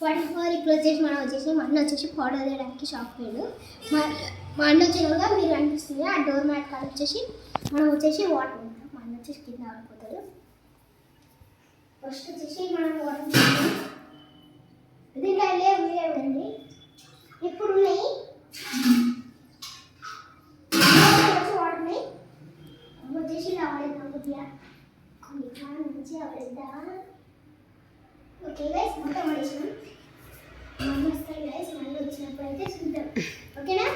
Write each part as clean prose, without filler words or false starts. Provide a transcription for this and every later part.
44 ఇప్పుడు వచ్చేసి మనం వచ్చేసి మా అన్న వచ్చేసి పౌడర్ వేయడానికి షాప్ పోయాడు. మా అన్న వచ్చినగా మీరు అనిపిస్తుంది ఆ డోర్ మ్యాట్ కాడ వచ్చేసి మనం వచ్చేసి వాటర్ ఉంటాం. మా అన్న వచ్చేసి కింద ఆడిపోతాడు. ఫస్ట్ వచ్చేసి మనం వాటర్ దీంట్లో లేవండి ఇప్పుడు ఉన్నాయి వాటర్ ఉన్నాయి వచ్చేసి రావడం కొద్దిగా మంచిగా పెద్దా. ఓకే గైస్ మొత్తం పడేసినాం. మళ్ళీ వస్తాయి గైస్, మళ్ళీ వచ్చినప్పుడు అయితే చూద్దాం. ఓకేనా?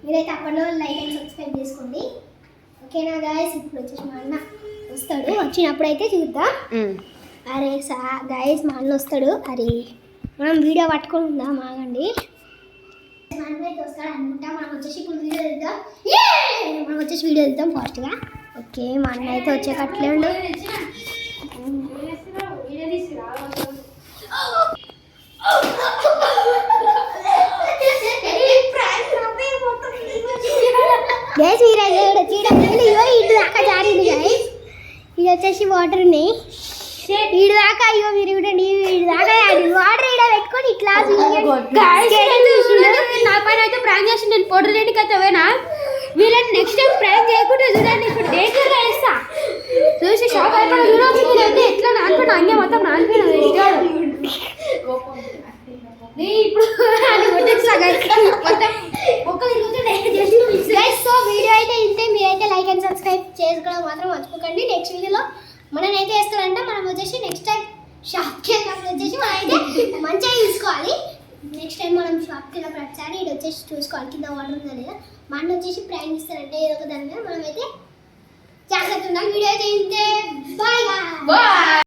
మీరైతే అప్పట్లో లైక్ అండ్ సబ్స్క్రైబ్ చేసుకోండి. ఓకేనా గైస్? ఇప్పుడు వచ్చేసి మా అన్న వస్తాడు, వచ్చినప్పుడు అయితే చూద్దాం. అరే గైస్ మా అన్న వస్తాడు. అరే మనం వీడియో పట్టుకొని ఉందాం, ఆగండి. మా అన్న అయితే వస్తాడు అనుకుంటా. మనం వచ్చేసి ఇప్పుడు వీడియో వెళ్దాం. మనం వచ్చేసి వీడియో వెళ్దాం ఫాస్ట్గా. ఓకే మా అన్న అయితే వచ్చేకట్లే ఉండు. గైస్ ఇటు దాకా జారింది గైస్. ఇది వచ్చేసి వాటర్ ఉన్నాయి ఈడు దాకా. అయ్యో మీరు చూడండి ఈడు దాకా వాటర్ ఈడ పెట్టుకొని ఇట్లా నా పైన అయితే ప్రాంక్ చేసి నేను పౌడర్ రేటుకి అయితే పోయినా. వీళ్ళని నెక్స్ట్ టైం ప్రాంక్ చేయకుండా చూడండి. ఇప్పుడు డేంజర్గా వేస్తా చూసి షాప్ అయిపోయిన చూడాల్సింది అయితే ఎట్లా నానిపోయినా అంగే మొత్తం నానిపోయినా ఇప్పుడు సో వీడియో అయితే ఇంతే. మీరైతే లైక్ అండ్ సబ్స్క్రైబ్ చేసుకోవడం మాత్రం మర్చిపోకండి. నెక్స్ట్ వీడియోలో మనం అయితే వేస్తారంటే మనం వచ్చేసి నెక్స్ట్ టైం షాప్కి వెళ్ళినప్పుడు వచ్చేసి మనం అయితే మంచిగా చూసుకోవాలి. నెక్స్ట్ టైం మనం షాప్కి వెళ్ళినప్పుడు ఒకసారి ఇది వచ్చేసి చూసుకోవాలి కింద వాటర్ ఉందా లేదా. మన వచ్చేసి ప్రాంక్ ఇస్తారంటే ఏదో ఒక దాని మీద మనం అయితే జాగ్రత్త ఉండాలి. వీడియో అయితే ఇంతే. Bye bye.